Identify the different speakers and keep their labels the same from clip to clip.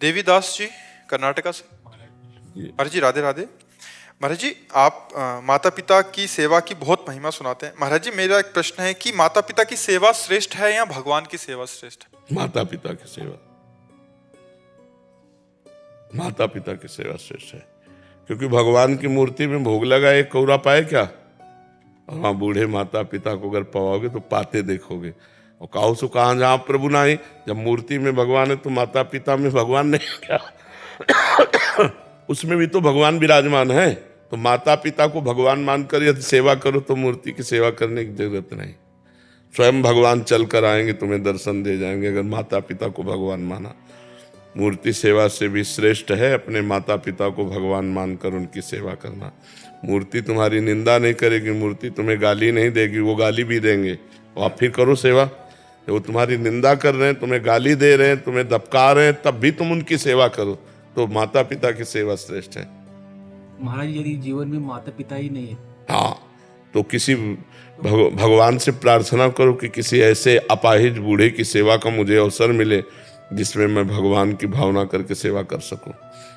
Speaker 1: देवीदास जी कर्नाटका से। महाराज जी राधे राधे। महाराज जी आप माता पिता की सेवा की बहुत महिमा सुनाते हैं। महाराज जी मेरा एक प्रश्न है कि माता पिता की सेवा श्रेष्ठ है या भगवान की सेवा श्रेष्ठ है?
Speaker 2: माता पिता की सेवा, माता पिता की सेवा श्रेष्ठ है, क्योंकि भगवान की मूर्ति में भोग लगा एक कौरा पाए क्या? और वहां बूढ़े माता पिता को अगर पाओगे तो पाते देखोगे। और काहू सो कहा जहां प्रभु ना ही, जब मूर्ति में भगवान है तो माता पिता में भगवान नहीं क्या? उसमें भी तो भगवान विराजमान है। तो माता पिता को भगवान मानकर यदि सेवा करो तो मूर्ति की सेवा करने की जरूरत नहीं। स्वयं भगवान चल कर आएंगे, तुम्हें दर्शन दे जाएंगे अगर माता पिता को भगवान माना। मूर्ति सेवा से भी श्रेष्ठ है अपने माता पिता को भगवान मानकर उनकी सेवा करना। मूर्ति तुम्हारी निंदा नहीं करेगी, मूर्ति तुम्हें गाली नहीं देगी, वो गाली भी देंगे और आप फिर करो सेवा। वो तुम्हारी निंदा कर रहे हैं, तुम्हें गाली दे रहे हैं, तुम्हें दबका रहे हैं, तब भी तुम उनकी सेवा करो। तो माता पिता की सेवा श्रेष्ठ है।
Speaker 3: महाराज यदि जीवन में माता पिता ही नहीं है,
Speaker 2: हाँ, तो किसी भगवान से प्रार्थना करो कि किसी ऐसे अपाहिज बूढ़े की सेवा का मुझे अवसर मिले जिसमें मैं भगवान की भावना करके सेवा कर सकूं,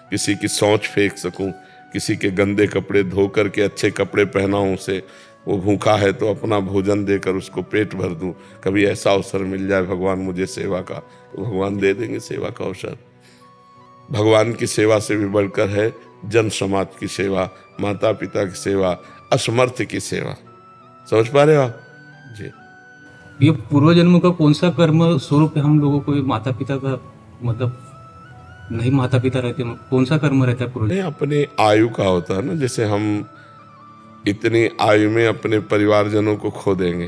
Speaker 2: किसी की सोच फेंक सकूं, किसी के गंदे कपड़े धो करके अच्छे कपड़े पहनाऊं उसे, वो भूखा है तो अपना भोजन देकर उसको पेट भर दूं। कभी ऐसा अवसर मिल जाए भगवान मुझे सेवा का, तो भगवान दे देंगे सेवा का अवसर। भगवान की सेवा से भी बढ़कर है जन समाज की सेवा, माता पिता की सेवा, असमर्थ की सेवा। समझ पा रहे हो आप जी?
Speaker 3: ये पूर्व जन्म का कौन सा कर्म स्वरूप है हम लोगों को माता पिता का, मतलब नहीं माता पिता रहते, कौन सा कर्म रहता है पूर्व?
Speaker 2: नहीं, अपनी आयु का होता है ना। जैसे हम इतनी आयु में अपने परिवारजनों को खो देंगे,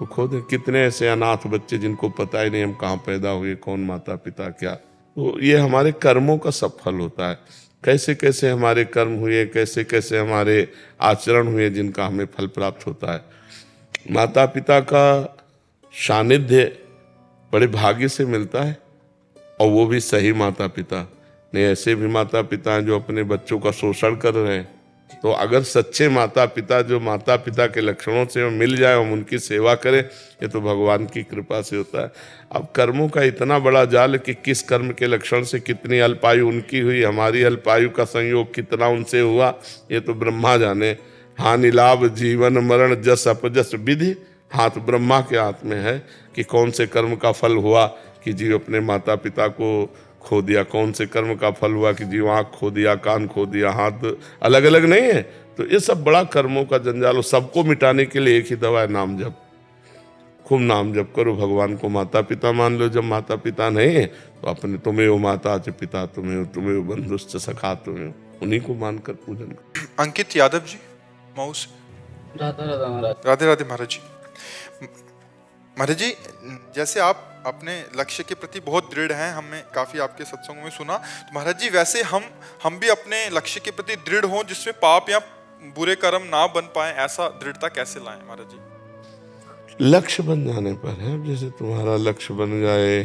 Speaker 2: वो खो दें। कितने ऐसे अनाथ बच्चे जिनको पता ही नहीं हम कहाँ पैदा हुए, कौन माता पिता क्या। तो ये हमारे कर्मों का सब फल होता है। कैसे कैसे हमारे कर्म हुए, कैसे कैसे हमारे आचरण हुए जिनका हमें फल प्राप्त होता है। माता पिता का सानिध्य बड़े भाग्य से मिलता है, और वो भी सही माता पिता। नहीं, ऐसे भी माता पिता हैं जो अपने बच्चों का शोषण कर रहे हैं। तो अगर सच्चे माता पिता जो माता पिता के लक्षणों से मिल जाए, हम उनकी सेवा करें, ये तो भगवान की कृपा से होता है। अब कर्मों का इतना बड़ा जाल कि किस कर्म के लक्षण से कितनी अल्पायु उनकी हुई, हमारी अल्पायु का संयोग कितना उनसे हुआ, ये तो ब्रह्मा जाने। हानि लाभ जीवन मरण जस अपजस विधि हाथ ब्रह्मा के हाथ में है कि कौन से कर्म का फल हुआ कि जीव अपने माता पिता को खो दिया, कौन से कर्म का फल हुआ कि जीव आँख खो दिया, कान खो दिया, हाथ अलग अलग नहीं है। तो ये सब बड़ा कर्मों का जंजाल हो। सबको मिटाने के लिए एक ही दवा है, नाम जप। खूब नाम जप करो, भगवान को माता पिता मान लो। जब माता पिता नहीं है तो अपने तुम्हें वो माता च पिता तुम्हें वो बंधुश्च सखा तुम्हें, उन्हीं को मानकर पूजन करो।
Speaker 1: अंकित यादव जी मऊ से।
Speaker 4: राधा राधा महाराज।
Speaker 1: राधे राधे महाराज जी। महाराज जी जैसे आप अपने लक्ष्य के प्रति बहुत दृढ़ हैं, हमने काफी आपके सत्संगों में सुना। तो महाराज जी वैसे हम भी अपने लक्ष्य के प्रति दृढ़ हों जिसमें पाप या बुरे कर्म ना बन पाए, ऐसा दृढ़ता कैसे लाएं महाराज जी?
Speaker 2: लक्ष्य बन जाने पर है। जैसे तुम्हारा लक्ष्य बन जाए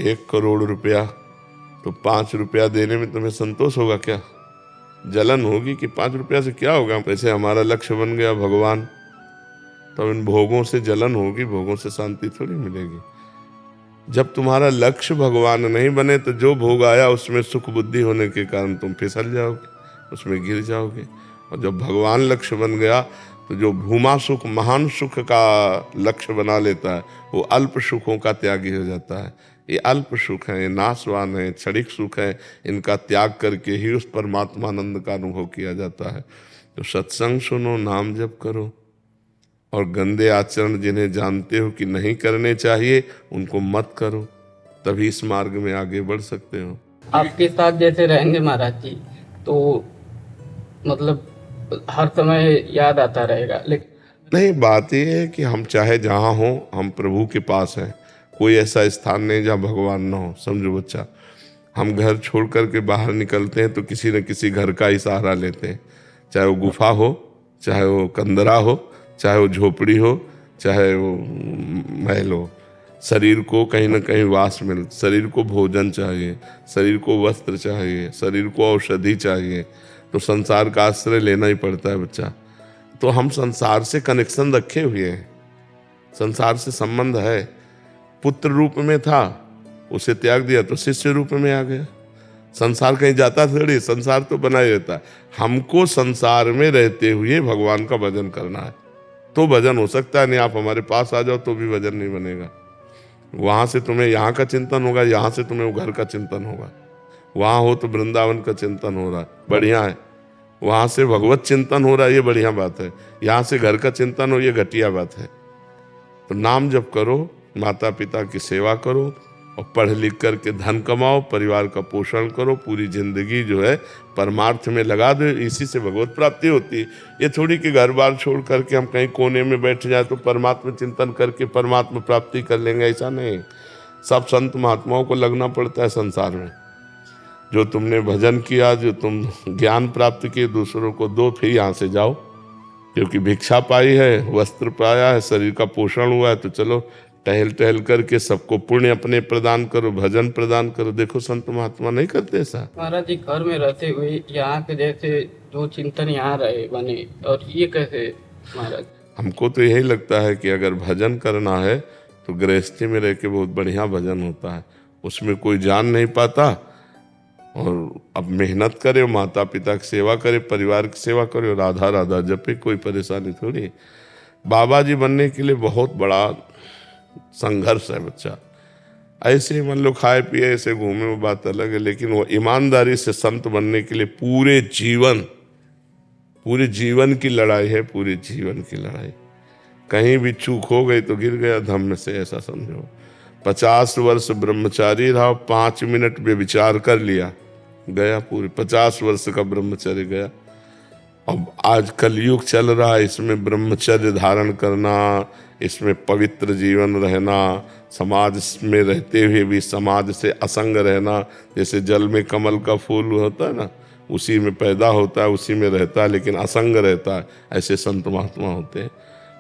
Speaker 2: 1 करोड़ रुपया, तो 5 रुपया देने में तुम्हें संतोष होगा क्या? जलन होगी कि 5 रुपया से क्या होगा। वैसे हमारा लक्ष्य बन गया भगवान, तो इन भोगों से जलन होगी, भोगों से शांति थोड़ी मिलेगी। जब तुम्हारा लक्ष्य भगवान नहीं बने तो जो भोग आया उसमें सुख बुद्धि होने के कारण तुम फिसल जाओगे, उसमें गिर जाओगे। और जब भगवान लक्ष्य बन गया तो जो भूमा सुख महान सुख का लक्ष्य बना लेता है, वो अल्प सुखों का त्यागी हो जाता है। ये अल्प सुख है, ये नाशवान है, क्षणिक सुख है, इनका त्याग करके ही उस परमात्मानंद का अनुभव किया जाता है। तो सत्संग सुनो, नाम जप करो, और गंदे आचरण जिन्हें जानते हो कि नहीं करने चाहिए उनको मत करो, तभी इस मार्ग में आगे बढ़ सकते हो।
Speaker 4: आपके साथ जैसे रहेंगे महाराज जी तो मतलब हर समय याद आता रहेगा। लेकिन
Speaker 2: नहीं, बात यह है कि हम चाहे जहाँ हों, हम प्रभु के पास हैं। कोई ऐसा स्थान नहीं जहाँ भगवान ना हो। समझो बच्चा, हम घर छोड़ करके बाहर निकलते हैं तो किसी न किसी घर का ही सहारा लेते हैं, चाहे वो गुफा हो, चाहे वो कंदरा हो, चाहे वो झोपड़ी हो, चाहे वो महल हो। शरीर को कहीं ना कहीं वास मिल, शरीर को भोजन चाहिए, शरीर को वस्त्र चाहिए, शरीर को औषधि चाहिए, तो संसार का आश्रय लेना ही पड़ता है बच्चा। तो हम संसार से कनेक्शन रखे हुए हैं, संसार से संबंध है। पुत्र रूप में था, उसे त्याग दिया तो शिष्य रूप में आ गया। संसार कहीं जाता थोड़ी, संसार तो बना ही रहता है। हमको संसार में रहते हुए भगवान का भजन करना है, तो भजन हो सकता है। नहीं आप हमारे पास आ जाओ तो भी भजन नहीं बनेगा। वहाँ से तुम्हें यहाँ का चिंतन होगा, यहाँ से तुम्हें वो घर का चिंतन होगा। वहाँ हो तो वृंदावन का चिंतन हो रहा है, बढ़िया है। वहाँ से भगवत चिंतन हो रहा है, ये बढ़िया बात है। यहाँ से घर का चिंतन हो, ये घटिया बात है। तो नाम जप करो, माता पिता की सेवा करो और पढ़ लिख करके धन कमाओ, परिवार का पोषण करो, पूरी जिंदगी जो है परमार्थ में लगा दो, इसी से भगवत प्राप्ति होती है। ये थोड़ी कि घर बार छोड़ करके हम कहीं कोने में बैठ जाए तो परमात्मा चिंतन करके परमात्मा प्राप्ति कर लेंगे, ऐसा नहीं। सब संत महात्माओं को लगना पड़ता है संसार में। जो तुमने भजन किया, जो तुम ज्ञान प्राप्त किए, दूसरों को दो, फिर यहाँ से जाओ। क्योंकि भिक्षा पाई है, वस्त्र पाया है, शरीर का पोषण हुआ है, तो चलो टहल टहल करके सबको पुण्य अपने प्रदान करो, भजन प्रदान करो। देखो संत महात्मा नहीं करते ऐसा।
Speaker 4: महाराज जी घर में रहते हुए यहाँ के जैसे जो चिंतन यहाँ रहे बने, और ये कैसे महाराज?
Speaker 2: हमको तो यही लगता है कि अगर भजन करना है तो गृहस्थी में रह के बहुत बढ़िया भजन होता है। उसमें कोई जान नहीं पाता, और अब मेहनत करे, माता पिता की सेवा करे, परिवार की सेवा करे, और राधा राधा जपे, कोई परेशानी थोड़ी। बाबा जी बनने के लिए बहुत बड़ा संघर्ष है बच्चा। ऐसे ही मान लो खाए पिए ऐसे घूमे, वो बात अलग है, लेकिन वो ईमानदारी से संत बनने के लिए पूरे जीवन की लड़ाई है, पूरे जीवन की लड़ाई। कहीं भी चूक हो गई तो गिर गया धम्म से, ऐसा समझो। 50 वर्ष ब्रह्मचारी रहा, 5 मिनट व्यभिचार कर लिया, गया पूरे 50 वर्ष का ब्रह्मचर्य गया। अब आज कलयुग चल रहा है, इसमें ब्रह्मचर्य धारण करना, इसमें पवित्र जीवन रहना, समाज में रहते हुए भी समाज से असंग रहना। जैसे जल में कमल का फूल होता है ना, उसी में पैदा होता है, उसी में रहता है, लेकिन असंग रहता है। ऐसे संत महात्मा होते हैं।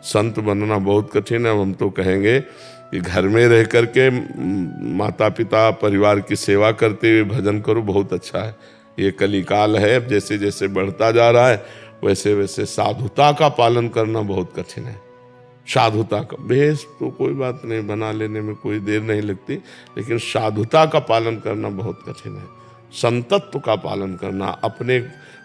Speaker 2: संत बनना बहुत कठिन है। हम तो कहेंगे कि घर में रह करके माता पिता परिवार की सेवा करते हुए भजन करो, बहुत अच्छा है। ये कलिकाल है, जैसे जैसे बढ़ता जा रहा है वैसे वैसे साधुता का पालन करना बहुत कठिन है। साधुता का भेष तो कोई बात नहीं, बना लेने में कोई देर नहीं लगती, लेकिन साधुता का पालन करना बहुत कठिन है। संतत्व का पालन करना, अपने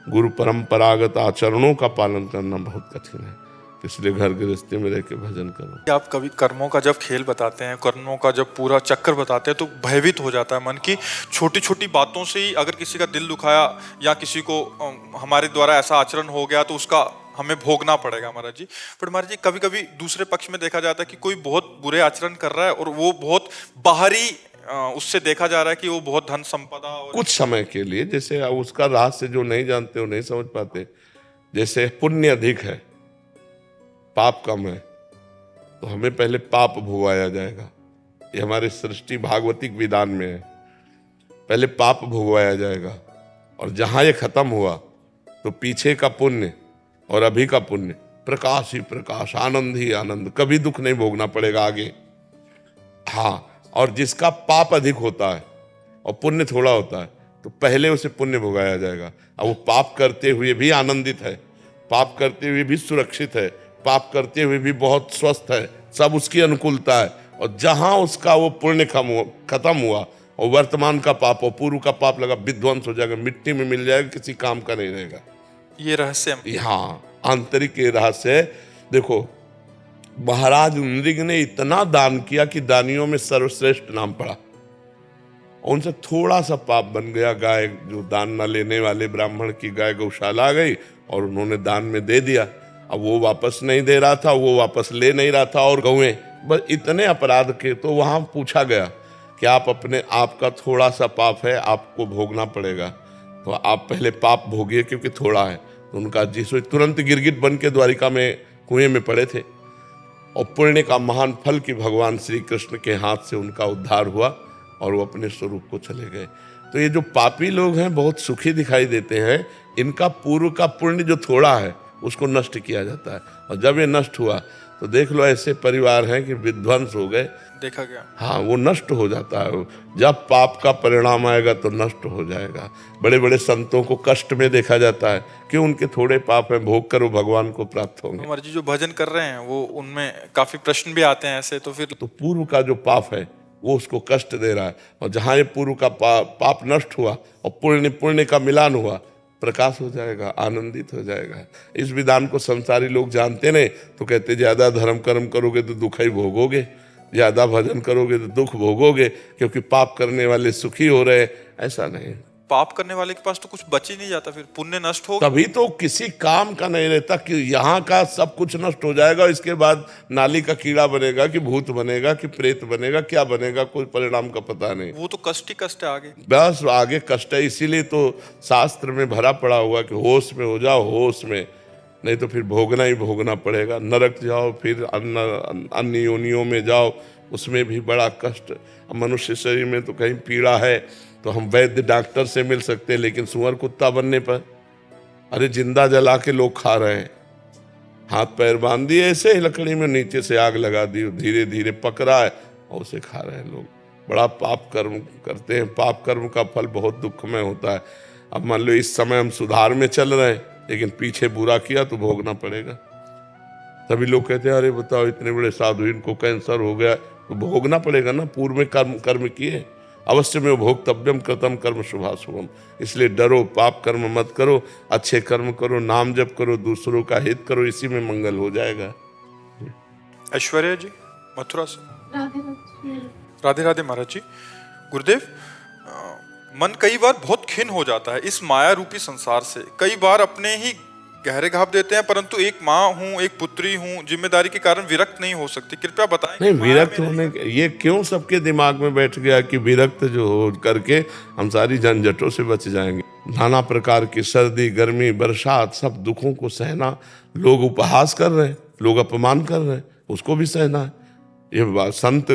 Speaker 2: गुरु परंपरागत आचरणों का पालन करना बहुत कठिन है। इसलिए घर गृहस्थी में रह के भजन करो।
Speaker 1: आप कभी कर्मों का जब खेल बताते हैं, कर्मों का जब पूरा चक्कर बताते हैं, तो भयभीत हो जाता है मन की। छोटी छोटी बातों से ही अगर किसी का दिल दुखाया या किसी को हमारे द्वारा ऐसा आचरण हो गया तो उसका हमें भोगना पड़ेगा महाराज जी। पर महाराज जी कभी कभी दूसरे पक्ष में देखा जाता है कि कोई बहुत बुरे आचरण कर रहा है और वो बहुत बाहरी उससे देखा जा रहा है कि वो बहुत धन संपदा और
Speaker 2: कुछ समय के लिए, जैसे उसका रहस्य जो नहीं जानते वो नहीं समझ पाते। जैसे पुण्य अधिक है, पाप कम है, तो हमें पहले पाप भोगाया जाएगा। ये हमारे सृष्टि भागवतिक विधान में है। पहले पाप भोगवाया जाएगा, और जहां ये खत्म हुआ तो पीछे का पुण्य और अभी का पुण्य प्रकाश ही प्रकाश, आनंद ही आनंद, कभी दुख नहीं भोगना पड़ेगा आगे। हाँ, और जिसका पाप अधिक होता है और पुण्य थोड़ा होता है तो पहले उसे पुण्य भोगाया जाएगा। अब वो पाप करते हुए भी आनंदित है, पाप करते हुए भी सुरक्षित है, पाप करते हुए भी बहुत स्वस्थ है, सब उसकी अनुकूलता है। और जहां उसका वो पुण्य खत्म हुआ और वर्तमान का पाप और पूर्व का पाप लगा, विध्वंस हो जाएगा, मिट्टी में मिल जाएगा, किसी काम का नहीं रहेगा। ये रहस्य, हाँ, आंतरिक ये रहस्य है। देखो महाराज नृग ने इतना दान किया कि दानियों में सर्वश्रेष्ठ नाम पड़ा। उनसे थोड़ा सा पाप बन गया, गाय जो दान न लेने वाले ब्राह्मण की गाय गौशाला आ गई और उन्होंने दान में दे दिया। अब वो वापस नहीं दे रहा था, वो वापस ले नहीं रहा था, और गौएं, बस इतने अपराध के। तो वहां पूछा गया कि आप अपने आप का थोड़ा सा पाप है, आपको भोगना पड़ेगा, तो आप पहले पाप भोगिए क्योंकि थोड़ा है। तो उनका जिसो तुरंत गिरगिट बन के द्वारिका में कुएं में पड़े थे, और पुण्य का महान फल कि भगवान श्री कृष्ण के हाथ से उनका उद्धार हुआ और वो अपने स्वरूप को चले गए। तो ये जो पापी लोग हैं बहुत सुखी दिखाई देते हैं, इनका पूर्व का पुण्य जो थोड़ा है उसको नष्ट किया जाता है, और जब ये नष्ट हुआ तो देख लो ऐसे परिवार हैं कि विध्वंस हो गए, देखा गया। हाँ, वो नष्ट हो जाता है। जब पाप का परिणाम आएगा तो नष्ट हो जाएगा। बड़े बड़े संतों को कष्ट में देखा जाता है, क्यों? उनके थोड़े पाप हैं, भोग कर वो भगवान को प्राप्त होंगे।
Speaker 1: कुंवर जी जो भजन कर रहे हैं वो उनमें काफी प्रश्न भी आते हैं ऐसे, तो फिर
Speaker 2: तो पूर्व का जो पाप है वो उसको कष्ट दे रहा है। और जहाँ ये पूर्व का पाप नष्ट हुआ और पुण्य पुण्य का मिलान हुआ, प्रकाश हो जाएगा, आनंदित हो जाएगा। इस विधान को संसारी लोग जानते नहीं, तो कहते ज़्यादा धर्म कर्म करोगे तो दुख ही भोगोगे, ज़्यादा भजन करोगे तो दुख भोगोगे, क्योंकि पाप करने वाले सुखी हो रहे। ऐसा नहीं,
Speaker 1: पाप करने वाले के पास तो कुछ बच ही नहीं जाता, फिर पुण्य नष्ट हो।
Speaker 2: तभी तो किसी काम का नहीं रहता कि यहाँ का सब कुछ नष्ट हो जाएगा, इसके बाद नाली का कीड़ा बनेगा कि भूत बनेगा कि प्रेत बनेगा, क्या बनेगा कोई परिणाम का पता नहीं।
Speaker 1: वो तो कष्ट ही कष्ट है आगे।
Speaker 2: बस आगे कष्ट है, इसीलिए तो शास्त्र में भरा पड़ा हुआ कि होश में हो जाओ, होश में, नहीं तो फिर भोगना ही भोगना पड़ेगा। नरक जाओ, फिर अन्य योनियों में जाओ, उसमें भी बड़ा कष्ट। अब मनुष्य शरीर में तो कहीं पीड़ा है तो हम वैद्य डॉक्टर से मिल सकते हैं, लेकिन सुअर कुत्ता बनने पर अरे जिंदा जला के लोग खा रहे हैं, हाथ पैर बांध दिए ऐसे ही लकड़ी में, नीचे से आग लगा दी, धीरे धीरे पक रहा है और उसे खा रहे हैं लोग। बड़ा पाप कर्म करते हैं, पाप कर्म का फल बहुत दुखमय होता है। अब मान लो इस समय हम सुधार में चल रहे हैं, लेकिन पीछे बुरा किया तो भोगना पड़ेगा। तभी लोग कहते हैं अरे बताओ इतने बड़े साधु, इनको कैंसर हो गया, तो भोगना पड़ेगा ना। पूर्व में कर्म किए, अवश्य में भोक्तव्यम कृतम कर्म शुभाशुभम। इसलिए डरो, पाप कर्म मत करो, अच्छे कर्म करो, नाम जप करो, दूसरों का हित करो, इसी में मंगल हो जाएगा।
Speaker 1: ऐश्वर्या जी मथुरा से। राधे राधे महाराज जी। गुरुदेव, मन कई बार बहुत खिन्न हो जाता है इस माया रूपी संसार से। कई बार अपने ही गहरे घाव देते हैं, परंतु एक माँ हूँ, एक पुत्री हूँ, जिम्मेदारी के कारण विरक्त नहीं हो सकती। कृपया बताएं।
Speaker 2: नहीं, विरक्त होने ये क्यों सबके दिमाग में बैठ गया कि विरक्त जो हो करके हम सारी झंझटों से बच जाएंगे। नाना प्रकार की सर्दी, गर्मी, बरसात, सब दुखों को सहना। लोग उपहास कर रहे हैं, लोग अपमान कर रहे हैं, उसको भी सहना है। ये संत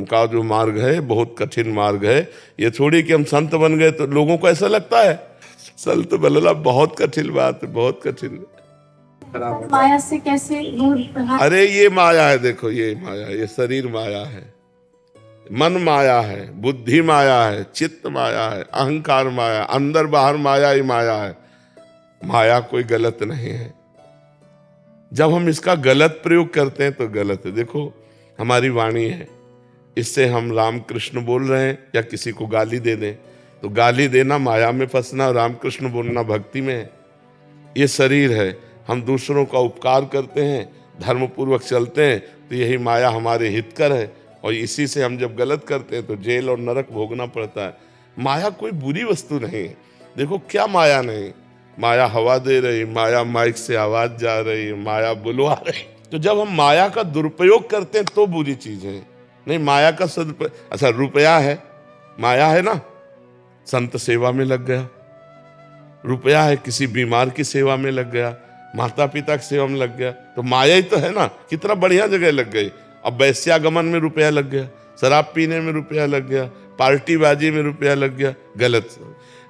Speaker 2: का जो मार्ग है बहुत कठिन मार्ग है। ये थोड़ी कि हम संत बन गए तो लोगों को ऐसा लगता है संत बनना बहुत कठिन बात है, बहुत कठिन।
Speaker 5: माया से कैसे दूर?
Speaker 2: अरे ये माया है, देखो ये माया, ये शरीर माया है, मन माया है, बुद्धि माया है, चित्त माया है, अहंकार माया, अंदर बाहर माया ही माया है। माया कोई गलत नहीं है। जब हम इसका गलत प्रयोग करते हैं तो गलत है। देखो हमारी वाणी है, इससे हम राम कृष्ण बोल रहे हैं या किसी को गाली दे दें तो गाली देना माया में फंसना, राम कृष्ण बोलना भक्ति में है। ये शरीर है, हम दूसरों का उपकार करते हैं, धर्मपूर्वक चलते हैं तो यही माया हमारे हितकर है। और इसी से हम जब गलत करते हैं तो जेल और नरक भोगना पड़ता है। माया कोई बुरी वस्तु नहीं है। देखो क्या माया नहीं, माया हवा दे रही, माया माइक से आवाज जा रही, माया बुलवा रही। तो जब हम माया का दुरुपयोग करते हैं तो बुरी चीज है। नहीं, माया का सदुपयोग, अच्छा रुपया है, माया है ना, संत सेवा में लग गया। रुपया है, किसी बीमार की सेवा में लग गया, माता पिता की सेवा में लग गया, तो माया ही तो है ना। कितना बढ़िया जगह लग गई। अब वैश्यागमन में रुपया लग गया, शराब पीने में रुपया लग गया, पार्टीबाजी में रुपया लग गया, गलत।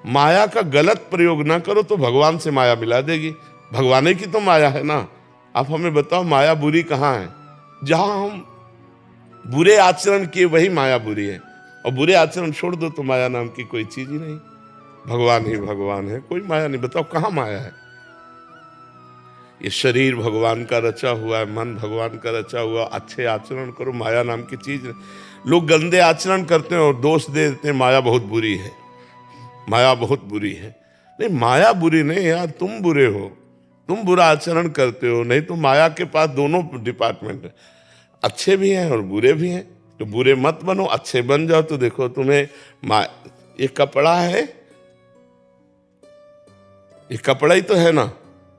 Speaker 2: माया का गलत प्रयोग ना करो तो भगवान से माया मिला देगी। भगवान की तो माया है ना। आप हमें बताओ माया बुरी कहाँ है? जहां हम बुरे आचरण किए वही माया बुरी है, और बुरे आचरण छोड़ दो तो माया नाम की कोई चीज ही नहीं। भगवान ही भगवान है, कोई माया नहीं। बताओ कहाँ माया है? ये शरीर भगवान का रचा हुआ है, मन भगवान का रचा हुआ। अच्छे आचरण करो, माया नाम की चीज नहीं। लोग गंदे आचरण करते हैं और दोष दे देते हैं माया बहुत बुरी है, माया बहुत बुरी है। नहीं, माया बुरी नहीं यार, तुम बुरे हो, तुम बुरा आचरण करते हो। नहीं तो माया के पास दोनों डिपार्टमेंट है, अच्छे भी हैं और बुरे भी हैं। तो बुरे मत बनो, अच्छे बन जाओ। तो देखो तुम्हें ये कपड़ा है, ये कपड़ा ही तो है ना।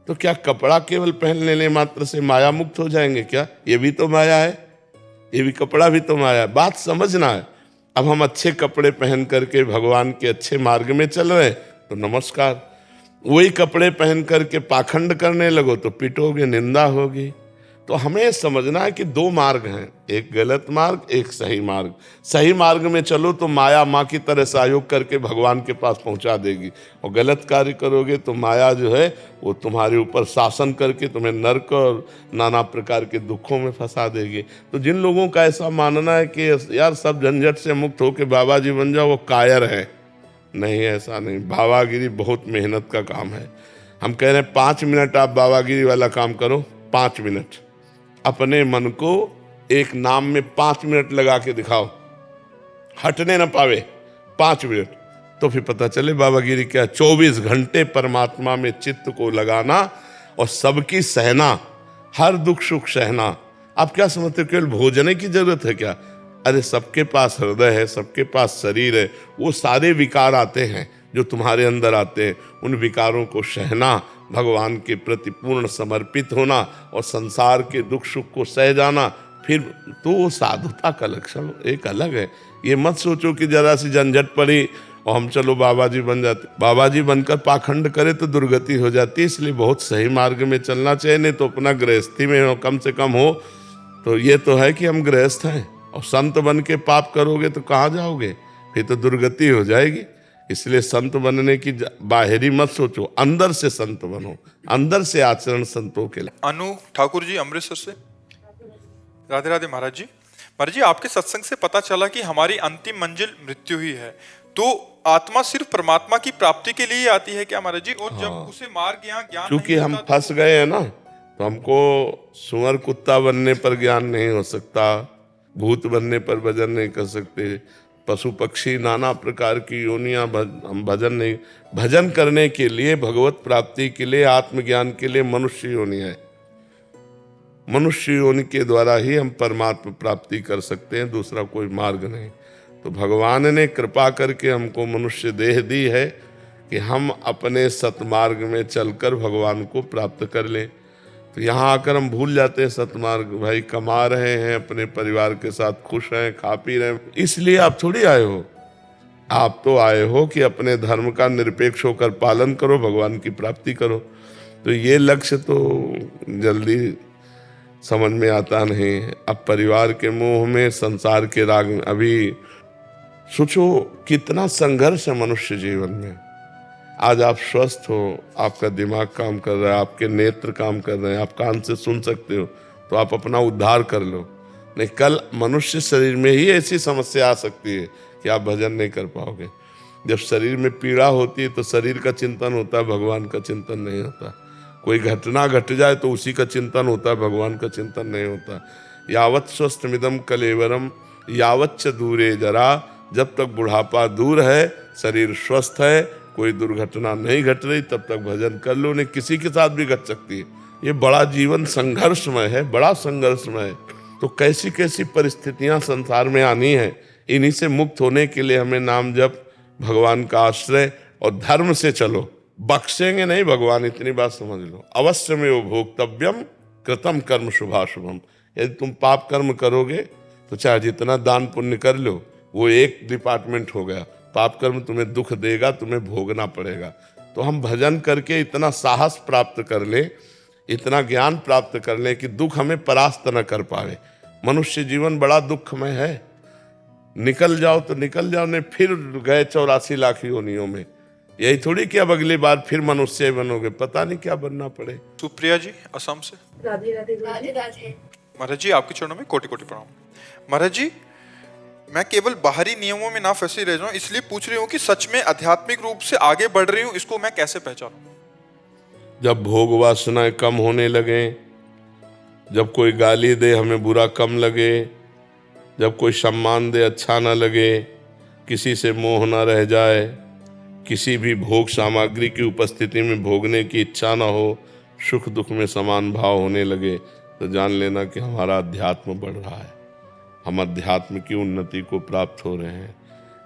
Speaker 2: तो क्या कपड़ा केवल पहन लेने मात्र से माया मुक्त हो जाएंगे क्या? ये भी तो माया है, ये भी कपड़ा भी तो माया है। बात समझना है। अब हम अच्छे कपड़े पहन करके भगवान के अच्छे मार्ग में चल रहे हैं तो नमस्कार। वही कपड़े पहन करके पाखंड करने लगो तो पिटोगे, निंदा होगी। तो हमें समझना है कि दो मार्ग हैं, एक गलत मार्ग, एक सही मार्ग। सही मार्ग में चलो तो माया माँ की तरह सहयोग करके भगवान के पास पहुंचा देगी, और गलत कार्य करोगे तो माया जो है वो तुम्हारे ऊपर शासन करके तुम्हें नरक और नाना प्रकार के दुखों में फंसा देगी। तो जिन लोगों का ऐसा मानना है कि यार सब झंझट से मुक्त होकर बाबा जी बन जाओ, वो कायर है। नहीं, ऐसा नहीं। बाबागिरी बहुत मेहनत का काम है। हम कह रहे हैं 5 मिनट आप बाबागिरी वाला काम करो। 5 मिनट अपने मन को एक नाम में 5 मिनट लगा के दिखाओ। हटने ना पावे 5 मिनट, तो फिर पता चले बाबागिरी क्या। 24 घंटे परमात्मा में चित्त को लगाना और सबकी सहना, हर दुख सुख सहना। आप क्या समझते हो केवल भोजन की जरूरत है क्या? अरे सबके पास हृदय है, सबके पास शरीर है, वो सारे विकार आते हैं जो तुम्हारे अंदर आते हैं, उन विकारों को सहना, भगवान के प्रति पूर्ण समर्पित होना और संसार के दुख सुख को सह जाना, फिर तो वो साधुता का लक्षण एक अलग है। ये मत सोचो कि जरा सी झंझट पड़ी और हम चलो बाबा जी बन जाते। बाबा जी बनकर पाखंड करे तो दुर्गति हो जाती है, इसलिए बहुत सही मार्ग में चलना चाहिए। नहीं तो अपना गृहस्थी में हो, कम से कम हो तो ये तो है कि हम गृहस्थ हैं, और संत बन के पाप करोगे तो कहाँ जाओगे, फिर तो दुर्गति हो जाएगी। इसलिए संत बनने की बाहरी मत सोचो, अंदर से संत बनो, अंदर से आचरण संतों के लिए।
Speaker 1: अनु ठाकुर जी अमृतसर से। राधे राधे महाराज जी। महाराज जी, आपके सत्संग से पता चला कि हमारी अंतिम मंजिल मृत्यु ही है, तो आत्मा सिर्फ परमात्मा की प्राप्ति के लिए आती है क्या महाराज जी? और जब उसे मार्ग या ज्ञान
Speaker 2: क्योंकि
Speaker 1: नहीं
Speaker 2: हम
Speaker 1: होता
Speaker 2: फंस गए हैं ना, तो हमको सुअर कुत्ता बनने पर ज्ञान नहीं हो सकता, भूत बनने पर भजन नहीं कर सकते, पशु पक्षी नाना प्रकार की योनियां हम भजन नहीं। भजन करने के लिए, भगवत प्राप्ति के लिए, आत्मज्ञान के लिए मनुष्य योनि है। मनुष्य योनि के द्वारा ही हम परमात्मा प्राप्ति कर सकते हैं, दूसरा कोई मार्ग नहीं। तो भगवान ने कृपा करके हमको मनुष्य देह दी है कि हम अपने सतमार्ग में चलकर भगवान को प्राप्त कर लें। तो यहाँ आकर हम भूल जाते हैं सतमार्ग। भाई कमा रहे हैं, अपने परिवार के साथ खुश हैं, खा पी रहे हैं, इसलिए आप थोड़ी आए हो। आप तो आए हो कि अपने धर्म का निरपेक्ष होकर पालन करो, भगवान की प्राप्ति करो। तो ये लक्ष्य तो जल्दी समझ में आता नहीं है। अब परिवार के मोह में, संसार के राग में, अभी सोचो कितना संघर्ष है मनुष्य जीवन में। आज आप स्वस्थ हो, आपका दिमाग काम कर रहा है, आपके नेत्र काम कर रहे हैं, आप कान से सुन सकते हो, तो आप अपना उद्धार कर लो। नहीं, कल मनुष्य शरीर में ही ऐसी समस्या आ सकती है कि आप भजन नहीं कर पाओगे। जब शरीर में पीड़ा होती है तो शरीर का चिंतन होता है, भगवान का चिंतन नहीं होता। कोई घटना घट जाए तो उसी का चिंतन होता है, भगवान का चिंतन नहीं होता। यावत स्वस्थमिदम कलेवरम यावच्च दूरे जरा, जब तक बुढ़ापा दूर है, शरीर स्वस्थ है, कोई दुर्घटना नहीं घट रही, तब तक भजन कर लो। नहीं, किसी के साथ भी घट सकती है। ये बड़ा जीवन संघर्षमय है, बड़ा संघर्षमय है। तो कैसी कैसी परिस्थितियां संसार में आनी है, इन्हीं से मुक्त होने के लिए हमें नाम जप, भगवान का आश्रय और धर्म से चलो। बख्शेंगे नहीं भगवान, इतनी बात समझ लो। अवश्य में वो भोक्तव्यम कृतम कर्म शुभाशुभम। यदि तुम पाप कर्म करोगे तो चाहे जितना दान पुण्य कर लो, वो एक डिपार्टमेंट हो गया। पाप कर्म तुम्हें दुख देगा, तुम्हें भोगना पड़ेगा। तो हम भजन करके इतना साहस प्राप्त कर लें, इतना ज्ञान प्राप्त कर लें कि दुख हमें परास्त न कर पावे। मनुष्य जीवन बड़ा दुखमय है। निकल जाओ तो निकल जाओ, नहीं फिर गए 84 लाख योनियों में। यही थोड़ी कि अब अगली बार फिर मनुष्य बनोगे, पता नहीं क्या बनना पड़े।
Speaker 1: सुप्रिया जी असम से।
Speaker 5: राधे राधे राधे राधे।
Speaker 1: महाराज जी, आपके चरणों में कोटि कोटि प्रणाम। महाराज जी, मैं केवल बाहरी नियमों में ना फंसी रह जाऊं, इसलिए पूछ रही हूँ कि सच में आध्यात्मिक रूप से आगे बढ़ रही हूँ, इसको मैं कैसे पहचानूं?
Speaker 2: जब भोग वासनाएं कम होने लगे, जब कोई गाली दे हमें बुरा कम लगे, जब कोई सम्मान दे अच्छा ना लगे, किसी से मोह ना रह जाए, किसी भी भोग सामग्री की उपस्थिति में भोगने की इच्छा ना हो, सुख दुख में समान भाव होने लगे, तो जान लेना कि हमारा अध्यात्म बढ़ रहा है, हम अध्यात्म की उन्नति को प्राप्त हो रहे हैं।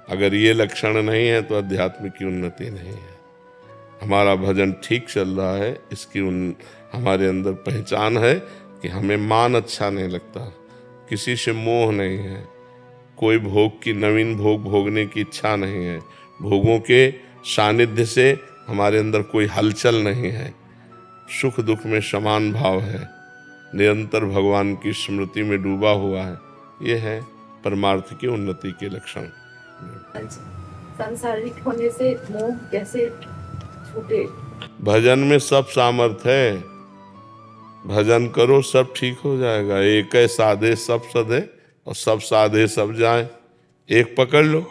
Speaker 2: अगर ये लक्षण नहीं है तो अध्यात्म की उन्नति नहीं है। हमारा भजन ठीक चल रहा है, इसकी हमारे अंदर पहचान है कि हमें मान अच्छा नहीं लगता, किसी से मोह नहीं है, कोई भोग की नवीन भोग भोगने की इच्छा नहीं है, भोगों के सानिध्य से हमारे अंदर कोई हलचल नहीं है, सुख दुख में समान भाव है, निरंतर भगवान की स्मृति में डूबा हुआ है। ये है परमार्थ की उन्नति के लक्षण।
Speaker 5: सांसारिक होने से मोह कैसे छूटे?
Speaker 2: भजन में सब सामर्थ है, भजन करो सब ठीक हो जाएगा। एक है साधे सब सधे और सब साधे सब जाए। एक पकड़ लो,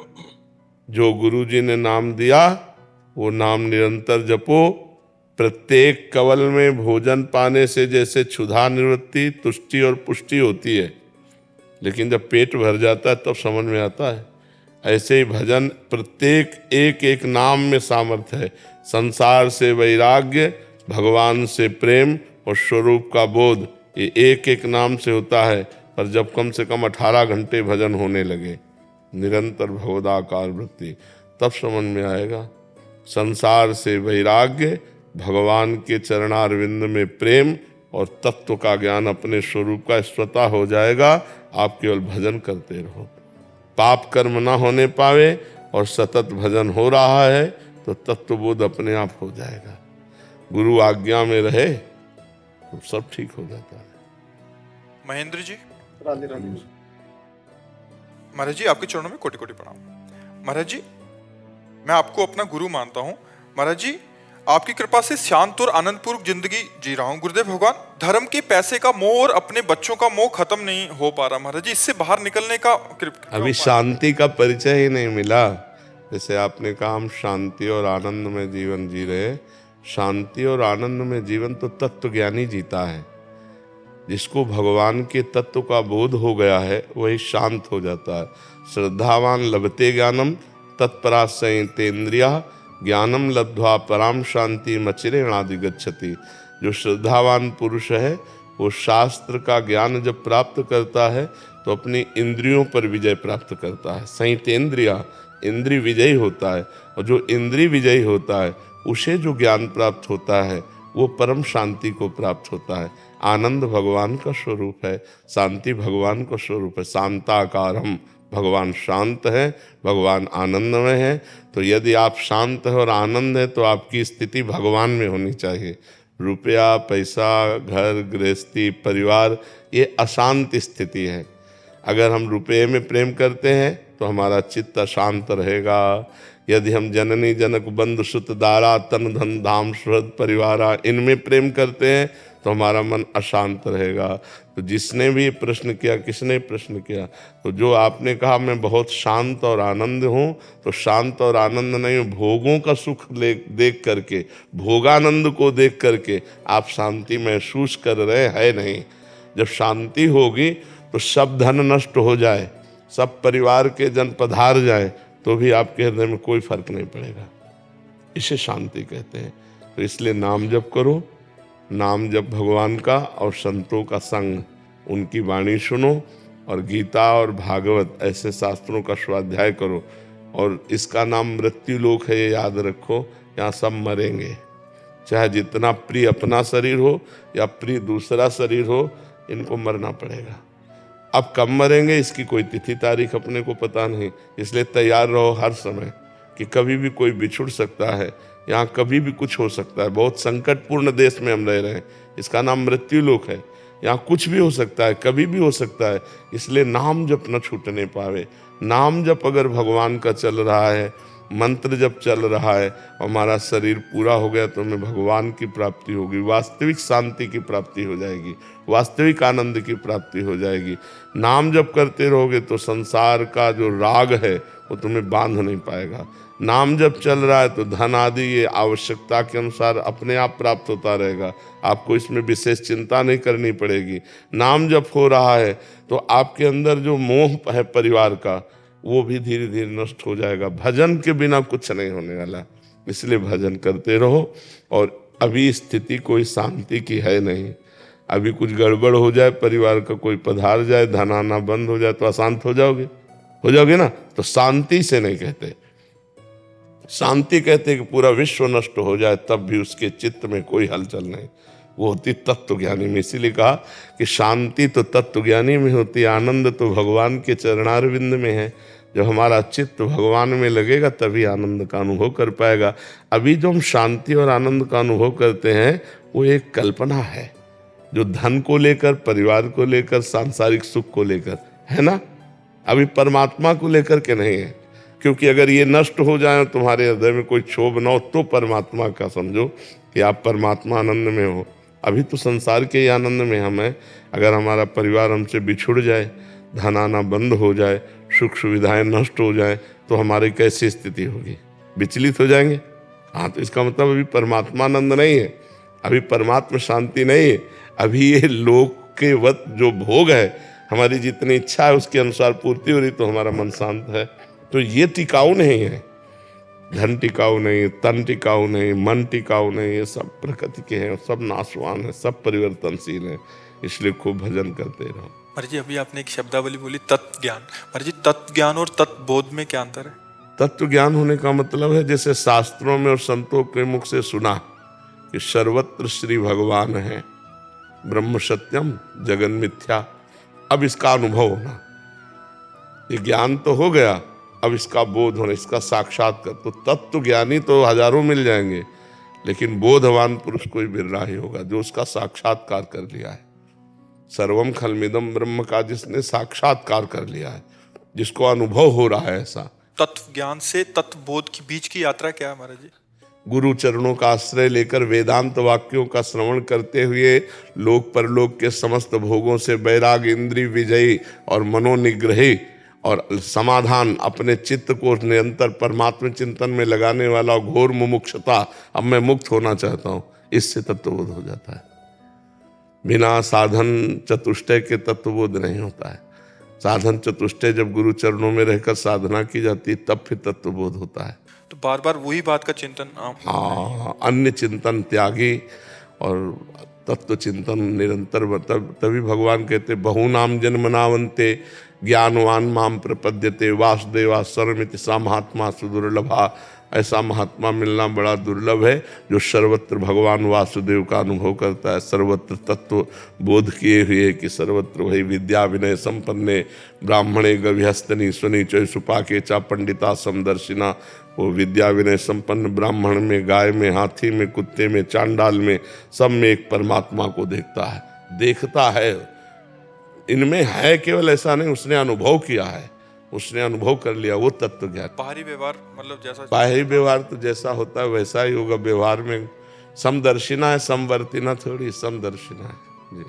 Speaker 2: जो गुरु जी ने नाम दिया वो नाम निरंतर जपो। प्रत्येक कवल में भोजन पाने से जैसे क्षुधा निवृत्ति, तुष्टि और पुष्टि होती है, लेकिन जब पेट भर जाता है तब समझ में आता है ऐसे ही भजन प्रत्येक एक एक नाम में सामर्थ्य है। संसार से वैराग्य, भगवान से प्रेम और स्वरूप का बोध, ये एक एक नाम से होता है। पर जब कम से कम 18 घंटे भजन होने लगे, निरंतर भगवदाकार वृत्ति, तब समझ में आएगा। संसार से वैराग्य, भगवान के चरणारविंद में प्रेम और तत्व का ज्ञान अपने स्वरूप का स्वतः हो जाएगा। आप केवल भजन करते रहो, पाप कर्म ना होने पावे और सतत भजन हो रहा है तो तत्वबोध अपने आप हो जाएगा। गुरु आज्ञा में रहे तो सब ठीक हो जाता है।
Speaker 1: महेंद्र जी, महाराज जी आपके चरणों में कोटि कोटि प्रणाम। महाराज जी, मैं आपको अपना गुरु मानता हूँ। महाराज जी, आपकी कृपा से शांत और आनंदपूर्वक जिंदगी जी रहा हूँ। गुरुदेव भगवान, धर्म के पैसे का मोह और अपने बच्चों का मोह खत्म नहीं हो पा रहा। महाराज जी, इससे बाहर निकलने का
Speaker 2: अभी शांति का परिचय ही नहीं मिला। जैसे आपने कहा हम शांति और आनंद में जीवन जी रहे। शांति और आनंद में जीवन तो तत्व ज्ञानी जीता है। जिसको भगवान के तत्व का बोध हो गया है वही शांत हो जाता है। श्रद्धावान लभते ज्ञानम तत्परा संयतेन्द्रिया, ज्ञानम लब्ध्वा पराम शांति मचिरेणादि गच्छति। जो श्रद्धावान पुरुष है वो शास्त्र का ज्ञान जब प्राप्त करता है तो अपनी इंद्रियों पर विजय प्राप्त करता है। संयतेन्द्रिया, इंद्रिय विजयी होता है। और जो इंद्रिय विजयी होता है उसे जो ज्ञान प्राप्त होता है वो परम शांति को प्राप्त होता है। आनंद भगवान का स्वरूप है, शांति भगवान का स्वरूप है। शांताकारम, भगवान शांत है, भगवान आनंद में है। तो यदि आप शांत है और आनंद है तो आपकी स्थिति भगवान में होनी चाहिए। रुपया, पैसा, घर गृहस्थी, परिवार, ये अशांत स्थिति है। अगर हम रुपये में प्रेम करते हैं तो हमारा चित्त अशांत रहेगा। यदि हम जननी जनक बंधु सुत दारा तन धन धाम सुहृद परिवारा, इनमें प्रेम करते हैं तो हमारा मन अशांत रहेगा। तो जिसने भी प्रश्न किया, किसने प्रश्न किया, तो जो आपने कहा मैं बहुत शांत और आनंद हूँ, तो शांत और आनंद नहीं, भोगों का सुख देख करके, भोगानंद को देख करके आप शांति महसूस कर रहे हैं नहीं। जब शांति होगी तो सब धन नष्ट हो जाए, सब परिवार के जन पधार जाए तो भी आपके हृदय में कोई फर्क नहीं पड़ेगा। इसे शांति कहते हैं। तो इसलिए नाम जप करो, नाम जप भगवान का और संतों का संग, उनकी वाणी सुनो और गीता और भागवत ऐसे शास्त्रों का स्वाध्याय करो। और इसका नाम मृत्यु लोक है, ये याद रखो। यहाँ सब मरेंगे, चाहे जितना प्रिय अपना शरीर हो या प्रिय दूसरा शरीर हो, इनको मरना पड़ेगा। अब कब मरेंगे इसकी कोई तिथि तारीख अपने को पता नहीं। इसलिए तैयार रहो हर समय कि कभी भी कोई बिछुड़ सकता है, यहाँ कभी भी कुछ हो सकता है। बहुत संकटपूर्ण देश में हम रह रहे हैं, इसका नाम मृत्यु लोक है। यहाँ कुछ भी हो सकता है, कभी भी हो सकता है। इसलिए नाम जप न छूटने पावे। नाम जप अगर भगवान का चल रहा है, मंत्र जब चल रहा है, हमारा शरीर पूरा हो गया तो हमें भगवान की प्राप्ति होगी, वास्तविक शांति की प्राप्ति हो जाएगी, वास्तविक आनंद की प्राप्ति हो जाएगी। नाम जप करते रहोगे तो संसार का जो राग है वो तुम्हें बांध नहीं पाएगा। नाम जब चल रहा है तो धन आदि ये आवश्यकता के अनुसार अपने आप प्राप्त होता रहेगा, आपको इसमें विशेष चिंता नहीं करनी पड़ेगी। नाम जप हो रहा है तो आपके अंदर जो मोह है परिवार का वो भी धीरे धीरे नष्ट हो जाएगा। भजन के बिना कुछ नहीं होने वाला, इसलिए भजन करते रहो। और अभी स्थिति कोई शांति की है नहीं। अभी कुछ गड़बड़ हो जाए, परिवार का कोई पधार जाए, धन आना बंद हो जाए तो अशांत हो जाओगे ना। तो शांति से नहीं कहते, शांति कहते कि पूरा विश्व नष्ट हो जाए तब भी उसके चित्त में कोई हलचल नहीं, वो होती तत्वज्ञानी में। इसीलिए कहा कि शांति तो तत्वज्ञानी में होती है, आनंद तो भगवान के चरणारविंद में है। जब हमारा चित्त भगवान में लगेगा तभी आनंद का अनुभव कर पाएगा। अभी जो हम शांति और आनंद का अनुभव करते हैं वो एक कल्पना है, जो धन को लेकर, परिवार को लेकर, सांसारिक सुख को लेकर है ना, अभी परमात्मा को लेकर के नहीं है। क्योंकि अगर ये नष्ट हो जाए, तुम्हारे हृदय में कोई क्षोभ न हो, तो परमात्मा का समझो कि आप परमात्मा आनंद में हो। अभी तो संसार के ही आनंद में हम हैं। अगर हमारा परिवार हमसे बिछुड़ जाए, धन आना बंद हो जाए, सुख सुविधाएं नष्ट हो जाए, तो हमारी कैसी स्थिति होगी? विचलित हो जाएंगे। हाँ, तो इसका मतलब अभी परमात्मा आनंद नहीं है, अभी परमात्मा शांति नहीं है। अभी ये लोक के वत जो भोग है, हमारी जितनी इच्छा है उसके अनुसार पूर्ति हो रही, तो हमारा मन शांत है। तो ये टिकाऊ नहीं है, धन टिकाऊ नहीं, तन टिकाऊ नहीं, मन टिकाऊ नहीं, ये सब प्रकृति के हैं, सब नाशवान है, सब परिवर्तनशील है। इसलिए खूब भजन करते रहो।
Speaker 1: महाराज जी अभी आपने एक शब्दावली बोली तत्व ज्ञान, महाराज जी तत्व ज्ञान और तत्व बोध में क्या अंतर है?
Speaker 2: तत्व ज्ञान होने का मतलब है जैसे शास्त्रों में और संतों के मुख से सुना कि सर्वत्र श्री भगवान है, ब्रह्म सत्यम जगन मिथ्या, अब इसका अनुभव होना। ये ज्ञान तो हो गया, अब इसका बोध होना, इसका साक्षात्कार। तो तत्व ज्ञानी तो हजारों मिल जाएंगे, लेकिन बोधवान पुरुष कोई बिरला ही होगा जो उसका साक्षात्कार कर लिया है। सर्वम खलमिदम ब्रह्म का जिसने साक्षात्कार कर लिया है, जिसको अनुभव हो रहा है ऐसा।
Speaker 1: तत्व ज्ञान से तत्व बोध के बीच की यात्रा क्या है महाराज जी?
Speaker 2: गुरु चरणों का आश्रय लेकर वेदांत वाक्यों का श्रवण करते हुए लोक परलोक के समस्त भोगों से वैराग, इंद्रिय विजयी और मनोनिग्रही और समाधान, अपने चित्त को निरंतर परमात्मा चिंतन में लगाने वाला घोर मुमुक्षता, अब मैं मुक्त होना चाहता हूँ, इससे तत्वबोध हो जाता है। बिना साधन चतुष्टय के तत्वबोध नहीं होता है। साधन चतुष्टय जब गुरु चरणों में रहकर साधना की जाती है तब फिर तत्वबोध होता है।
Speaker 1: तो बार बार वही बात का चिंतन
Speaker 2: हाँ, अन्य चिंतन त्यागी और तत्व चिंतन निरंतर, तभी भगवान कहते बहुनाम जन्मनावन्ते ज्ञानवान माम प्रपद्यते वासुदेवा सर्वमिति सा महात्मा सुदुर्लभा। ऐसा महात्मा मिलना बड़ा दुर्लभ है जो सर्वत्र भगवान वासुदेव का अनुभव करता है, सर्वत्र तत्व बोध किए हुए कि सर्वत्र वही विद्या विनय संपन्ने ब्राह्मणे गविहस्तनी सुनी चय सुपाके चा पंडिता समदर्शिना। वो विद्या विनय संपन्न ब्राह्मण में, गाय में, हाथी में, कुत्ते में, चांडाल में, सब में एक परमात्मा को देखता है। इनमें है केवल ऐसा नहीं, उसने अनुभव किया है, उसने अनुभव कर लिया, वो तत्व ज्ञान।
Speaker 1: बाहरी व्यवहार मतलब जैसा
Speaker 2: बाहरी व्यवहार तो जैसा होता है वैसा ही होगा। व्यवहार में समदर्शिना है, समवर्तिना थोड़ी, समदर्शिना है जी।